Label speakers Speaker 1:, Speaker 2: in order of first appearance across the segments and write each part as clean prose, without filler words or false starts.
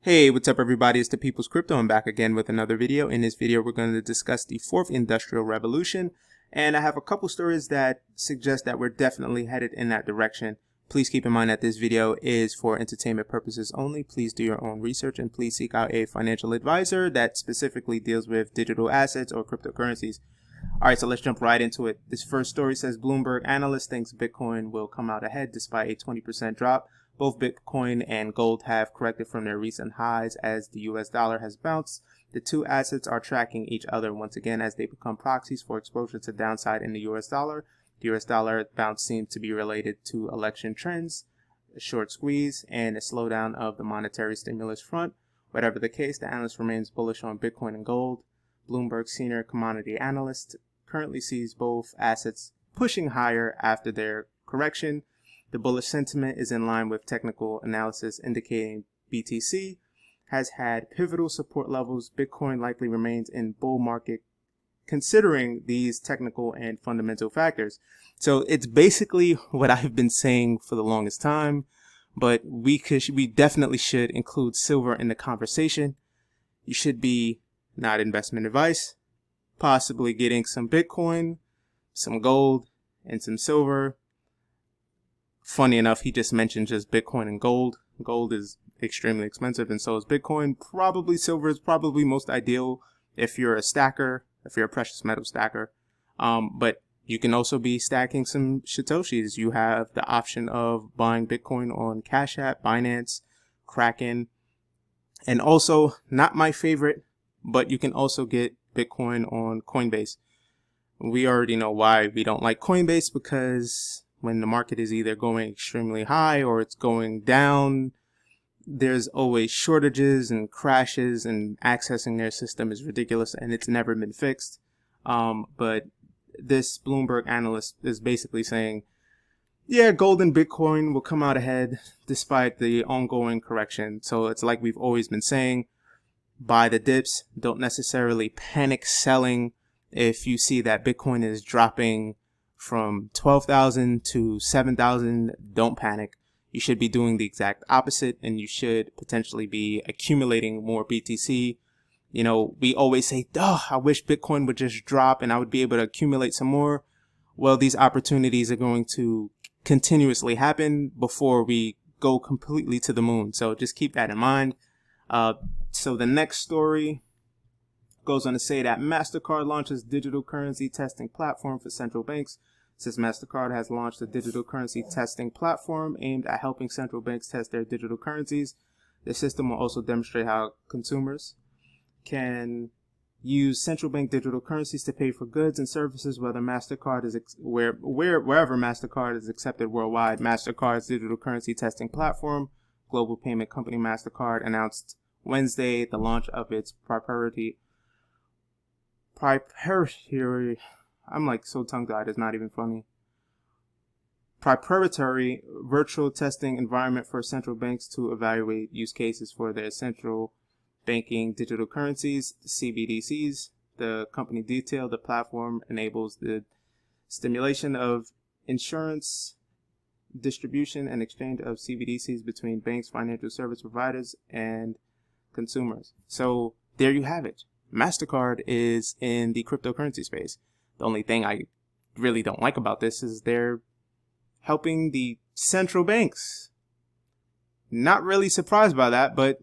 Speaker 1: Hey, what's up everybody? It's the People's Crypto. I'm back again with another video. In this video, we're going to discuss the fourth industrial revolution. And I have a couple stories that suggest that we're definitely headed in that direction. Please keep in mind that this video is for entertainment purposes only. Please do your own research and please seek out a financial advisor that specifically deals with digital assets or cryptocurrencies. All right, so let's jump right into it. This first story says Bloomberg Analyst thinks Bitcoin will come out ahead despite a 20% drop. Both Bitcoin and gold have corrected from their recent highs as the US dollar has bounced. The two assets are tracking each other once again as they become proxies for exposure to downside in the US dollar. The US dollar bounce seems to be related to election trends, a short squeeze, and a slowdown of the monetary stimulus front. Whatever the case, the analyst remains bullish on Bitcoin and gold. Bloomberg senior commodity analyst currently sees both assets pushing higher after their correction. The bullish sentiment is in line with technical analysis indicating BTC has had pivotal support levels. Bitcoin likely remains in bull market considering these technical and fundamental factors. So it's basically what I've been saying for the longest time, but we definitely should include silver in the conversation. You should be, not investment advice, possibly getting some Bitcoin, some gold, and some silver. Funny enough, he just mentioned just Bitcoin and gold. Gold is extremely expensive and so is Bitcoin. Probably silver is probably most ideal if you're a stacker, if you're a precious metal stacker. But you can also be stacking some Satoshis. You have the option of buying Bitcoin on Cash App, Binance, Kraken, and also not my favorite, but you can also get Bitcoin on Coinbase. We already know why we don't like Coinbase, because when the market is either going extremely high or it's going down, there's always shortages and crashes, and accessing their system is ridiculous and it's never been fixed. But this Bloomberg analyst is basically saying, yeah, gold and Bitcoin will come out ahead despite the ongoing correction. So it's like we've always been saying, buy the dips, don't necessarily panic selling. If you see that Bitcoin is dropping from 12,000 to 7,000, don't panic. You should be doing the exact opposite, and you should potentially be accumulating more BTC. You know, we always say, oh, I wish Bitcoin would just drop and I would be able to accumulate some more. Well, these opportunities are going to continuously happen before we go completely to the moon. So just keep that in mind. So the next story goes on to say that Mastercard launches digital currency testing platform for central banks. Since Mastercard has launched a digital currency testing platform aimed at helping central banks test their digital currencies, the system will also demonstrate how consumers can use central bank digital currencies to pay for goods and services, whether Mastercard is wherever Mastercard is accepted worldwide. Mastercard's digital currency testing platform, global payment company Mastercard, announced Wednesday the launch of its proprietary, I'm like so tongue-tied, it's not even funny, proprietary virtual testing environment for central banks to evaluate use cases for their central banking digital currencies, CBDCs. The company detailed the platform enables the stimulation of insurance, distribution, and exchange of CBDCs between banks, financial service providers, and consumers. So there you have it. Mastercard is in the cryptocurrency space. The only thing I really don't like about this is they're helping the central banks. Not really surprised by that, but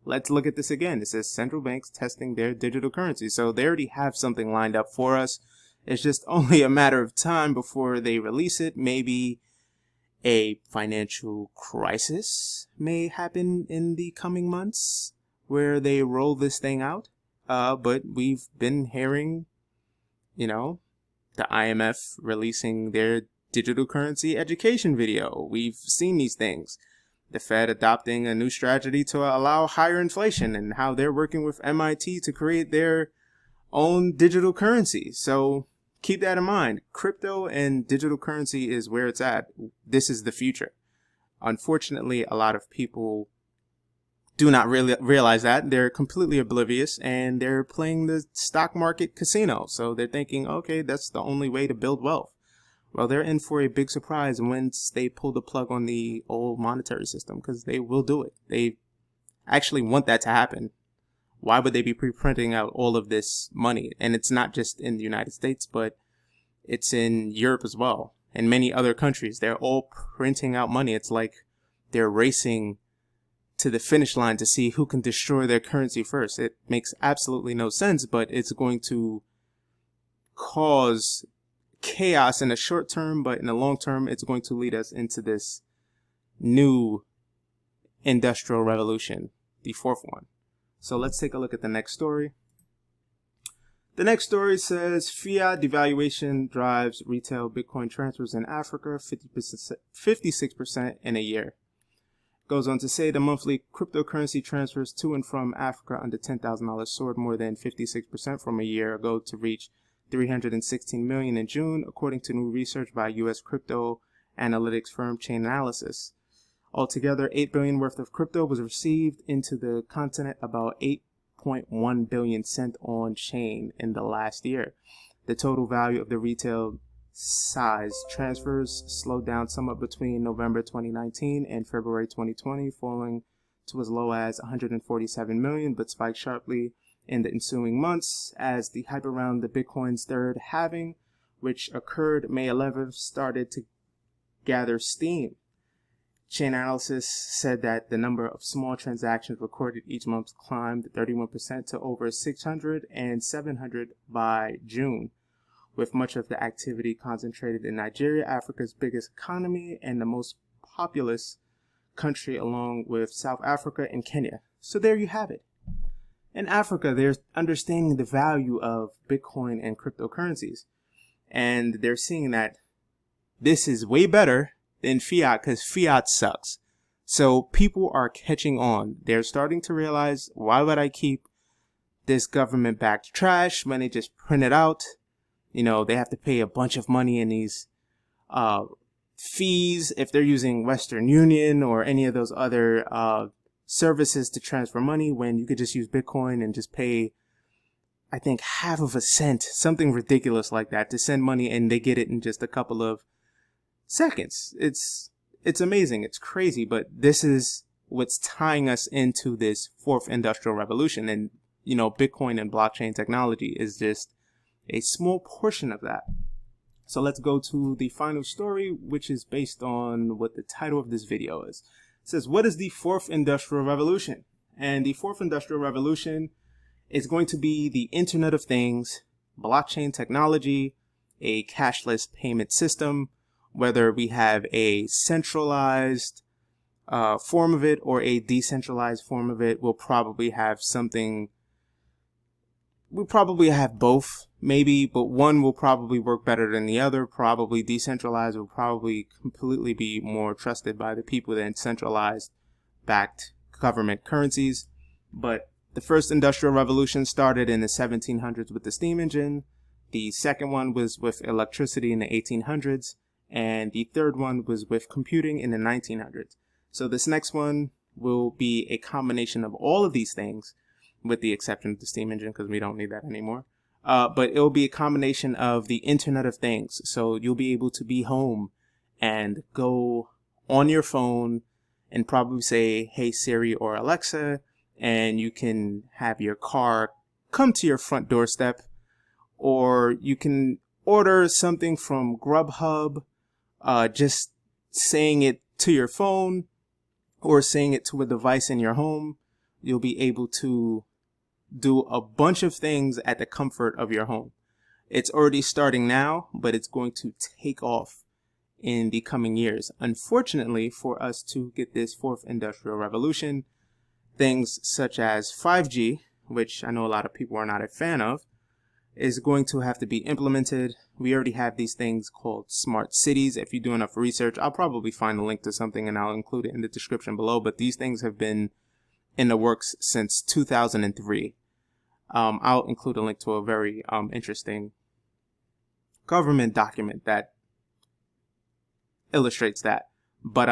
Speaker 1: let's look at this again. It says central banks testing their digital currency. So they already have something lined up for us. It's just only a matter of time before they release it. Maybe a financial crisis may happen in the coming months where they roll this thing out. But we've been hearing, you know, the IMF releasing their digital currency education video. We've seen these things. The Fed adopting a new strategy to allow higher inflation, and how they're working with MIT to create their own digital currency. So keep that in mind. Crypto and digital currency is where it's at. This is the future. Unfortunately, a lot of people do not really realize that. They're completely oblivious, and they're playing the stock market casino. So they're thinking, okay, that's the only way to build wealth. Well, they're in for a big surprise once they pull the plug on the old monetary system, because they will do it. They actually want that to happen. Why would they be pre-printing out all of this money? And it's not just in the United States, but it's in Europe as well, and many other countries. They're all printing out money. It's like they're racing to the finish line to see who can destroy their currency first. It makes absolutely no sense, but it's going to cause chaos in the short term, but in the long term, it's going to lead us into this new industrial revolution, the fourth one. So let's take a look at the next story. The next story says Fiat devaluation drives retail Bitcoin transfers in Africa 56% in a year. Goes on to say the monthly cryptocurrency transfers to and from Africa under $10,000 soared more than 56% from a year ago to reach 316 million in June, according to new research by U.S. crypto analytics firm Chain Analysis. Altogether, 8 billion worth of crypto was received into the continent, about 8.1 billion sent on chain in the last year. The total value of the retail size transfers slowed down somewhat between November 2019 and February 2020, falling to as low as 147 million, but spiked sharply in the ensuing months as the hype around the Bitcoin's third halving, which occurred May 11th, started to gather steam. Chain Analysis said that the number of small transactions recorded each month climbed 31% to over 600 and 700 by June, with much of the activity concentrated in Nigeria, Africa's biggest economy and the most populous country, along with South Africa and Kenya. So there you have it. In Africa, they're understanding the value of Bitcoin and cryptocurrencies, and they're seeing that this is way better than fiat because fiat sucks. So people are catching on. They're starting to realize, why would I keep this government-backed trash when they just print it out? You know, they have to pay a bunch of money in these fees if they're using Western Union or any of those other services to transfer money, when you could just use Bitcoin and just pay, I think, half of a cent, something ridiculous like that, to send money, and they get it in just a couple of seconds. It's amazing. It's crazy, but this is what's tying us into this fourth industrial revolution. And, you know, Bitcoin and blockchain technology is just a small portion of that. So let's go to the final story, which is based on what the title of this video is. It says, what is the fourth industrial revolution? And the fourth industrial revolution is going to be the Internet of Things, blockchain technology, a cashless payment system, whether we have a centralized form of it or a decentralized form of it. We'll probably have something. We'll probably have both, maybe, but one will probably work better than the other. Probably decentralized will probably completely be more trusted by the people than centralized backed government currencies. But the first industrial revolution started in the 1700s with the steam engine. The second one was with electricity in the 1800s. And the third one was with computing in the 1900s. So this next one will be a combination of all of these things, with the exception of the steam engine, because we don't need that anymore. But it will be a combination of the Internet of Things. So you'll be able to be home and go on your phone and probably say, hey Siri or Alexa, and you can have your car come to your front doorstep, or you can order something from Grubhub, just saying it to your phone or saying it to a device in your home. You'll be able to do a bunch of things at the comfort of your home. It's already starting now, but it's going to take off in the coming years. Unfortunately, for us to get this fourth industrial revolution, things such as 5G, which I know a lot of people are not a fan of, is going to have to be implemented. We already have these things called smart cities. If you do enough research, I'll probably find a link to something and I'll include it in the description below. But these things have been in the works since 2003. I'll include a link to a very interesting government document that illustrates that. But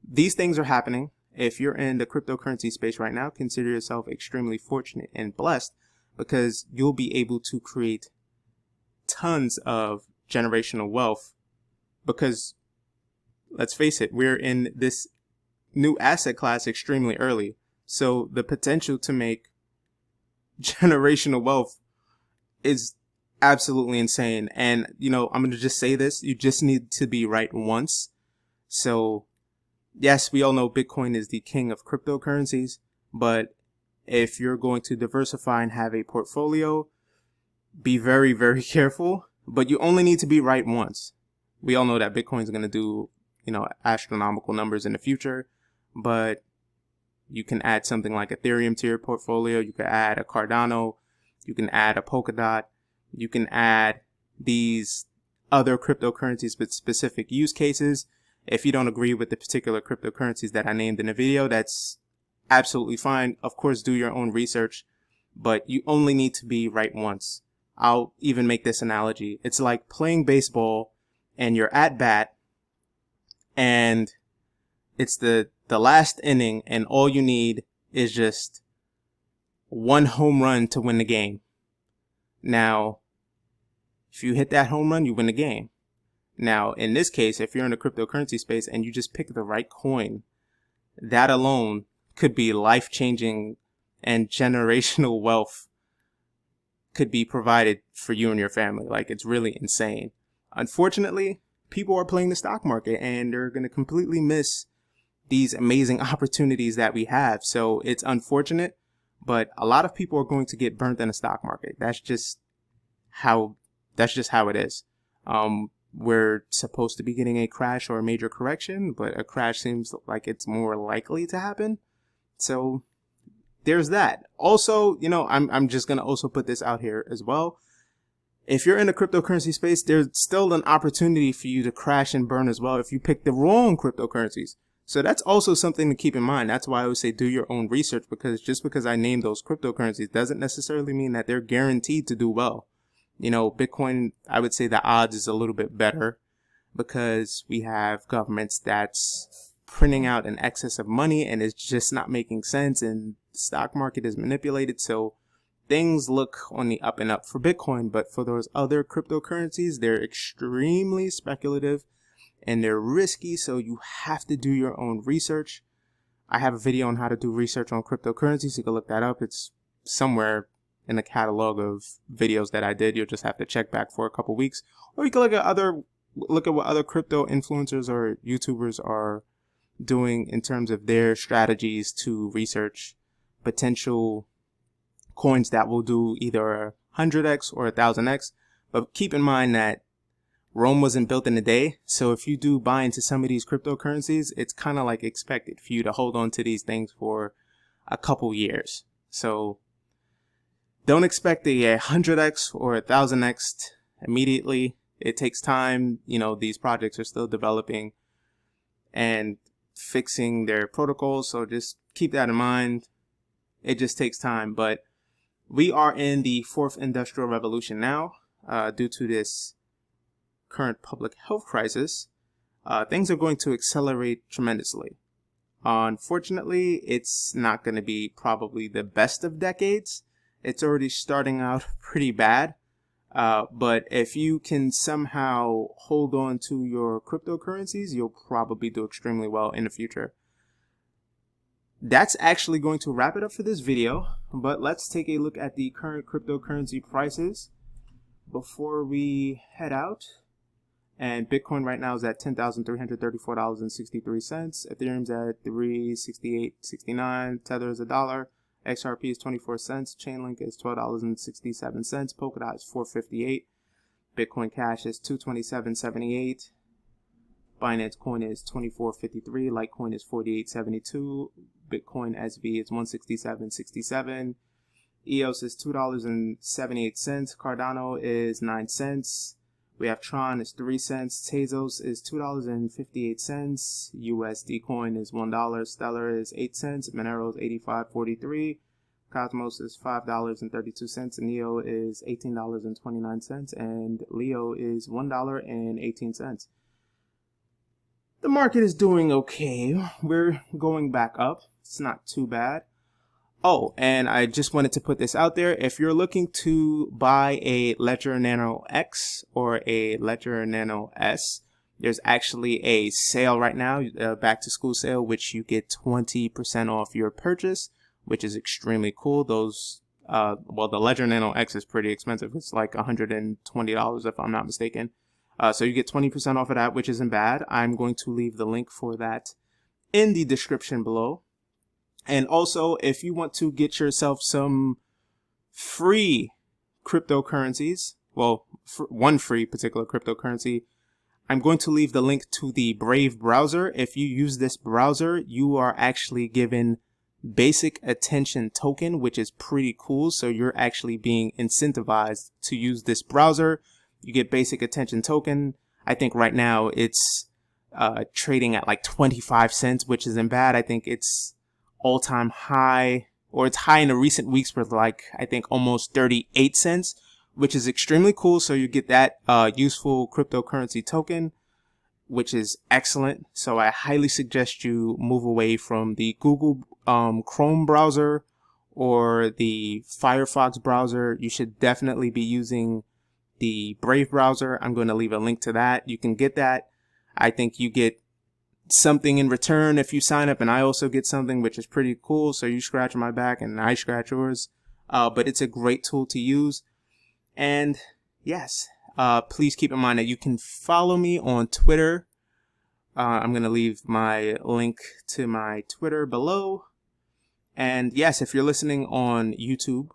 Speaker 1: these things are happening. If you're in the cryptocurrency space right now, consider yourself extremely fortunate and blessed, because you'll be able to create tons of generational wealth. Because let's face it, we're in this new asset class extremely early. So the potential to make generational wealth is absolutely insane. And, I'm going to just say this. You just need to be right once. So, yes, we all know Bitcoin is the king of cryptocurrencies. But if you're going to diversify and have a portfolio, be very, very careful. But you only need to be right once. We all know that Bitcoin is going to do, astronomical numbers in the future. But you can add something like Ethereum to your portfolio. You can add a Cardano. You can add a Polkadot. You can add these other cryptocurrencies with specific use cases. If you don't agree with the particular cryptocurrencies that I named in the video, that's absolutely fine. Of course, do your own research, but you only need to be right once. I'll even make this analogy. It's like playing baseball and you're at bat and it's the last inning and all you need is just one home run to win the game. Now, if you hit that home run, you win the game. Now, in this case, if you're in the cryptocurrency space and you just pick the right coin, that alone could be life-changing and generational wealth could be provided for you and your family. Like, it's really insane. Unfortunately, people are playing the stock market and they're going to completely miss these amazing opportunities that we have. So it's unfortunate, but a lot of people are going to get burnt in the stock market. That's just how it is. We're supposed to be getting a crash or a major correction, but a crash seems like it's more likely to happen. So there's that. Also, I'm just going to also put this out here as well. If you're in the cryptocurrency space, there's still an opportunity for you to crash and burn as well if you pick the wrong cryptocurrencies. So that's also something to keep in mind. That's why I would say do your own research, because just because I named those cryptocurrencies doesn't necessarily mean that they're guaranteed to do well. Bitcoin, I would say the odds is a little bit better because we have governments that's printing out an excess of money and it's just not making sense, and the stock market is manipulated. So things look on the up and up for Bitcoin, but for those other cryptocurrencies, they're extremely speculative and they're risky. So you have to do your own research. I have a video on how to do research on cryptocurrencies. You can look that up. It's somewhere in the catalog of videos that I did. You'll just have to check back for a couple weeks, or you can look at what other crypto influencers or YouTubers are doing in terms of their strategies to research potential coins that will do either 100x or 1000x. But keep in mind that Rome wasn't built in a day. So if you do buy into some of these cryptocurrencies, it's kind of like expected for you to hold on to these things for a couple years. So don't expect a 100x or 1000x immediately. It takes time. These projects are still developing and fixing their protocols. So just keep that in mind. It just takes time. But we are in the fourth industrial revolution now, due to this current public health crisis. Things are going to accelerate tremendously. Unfortunately, it's not going to be probably the best of decades. It's already starting out pretty bad. But if you can somehow hold on to your cryptocurrencies, you'll probably do extremely well in the future. That's actually going to wrap it up for this video. But let's take a look at the current cryptocurrency prices before we head out. And Bitcoin right now is at $10,334.63. Ethereum's at $368.69. Tether is $1. XRP is 24 cents. Chainlink is $12.67. Polkadot is $4.58. Bitcoin Cash is $227.78. Binance Coin is $24.53. Litecoin is $48.72. Bitcoin SV is $167.67. EOS is $2.78. Cardano is 9 cents. We have Tron is 3 cents. Tezos is $2.58. USD coin is $1. Stellar is 8 cents. Monero is 85.43. Cosmos is $5.32. Neo is $18.29. And Leo is $1.18. The market is doing okay. We're going back up. It's not too bad. Oh, and I just wanted to put this out there. If you're looking to buy a Ledger Nano X or a Ledger Nano S, there's actually a sale right now, back to school sale, which you get 20% off your purchase. which is extremely cool. Those, well, the Ledger Nano X is pretty expensive. It's like $120 if I'm not mistaken. So you get 20% off of that, which isn't bad. I'm going to leave the link for that in the description below. And also, if you want to get yourself some free cryptocurrencies, well, one free particular cryptocurrency, I'm going to leave the link to the Brave browser. If you use this browser, you are actually given basic attention token, which is pretty cool. So you're actually being incentivized to use this browser. You get basic attention token. I think right now it's trading at like 25 cents, which isn't bad. I think it's all-time high, or it's high in the recent weeks for like, I think almost 38 cents, which is extremely cool. So you get that useful cryptocurrency token, which is excellent. So I highly suggest you move away from the Google Chrome browser or the Firefox browser. You should definitely be using the Brave browser. I'm going to leave a link to that. You can get that. I think you get something in return if you sign up, and I also get something, which is pretty cool. So you scratch my back and I scratch yours. But it's a great tool to use. And yes, please keep in mind that you can follow me on Twitter. I'm going to leave my link to my Twitter below. And yes, if you're listening on YouTube,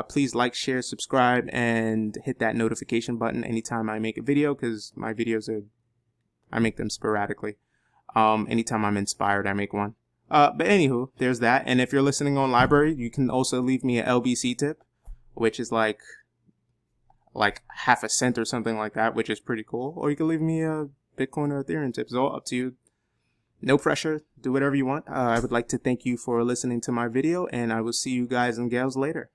Speaker 1: please like, share, subscribe, and hit that notification button anytime I make a video, because my videos I make them sporadically. Anytime I'm inspired, I make one. But anywho, there's that. And if you're listening on LBRY, you can also leave me an LBC tip, which is like half a cent or something like that, which is pretty cool. Or you can leave me a Bitcoin or Ethereum tip. It's all up to you. No pressure. Do whatever you want. I would like to thank you for listening to my video, and I will see you guys and gals later.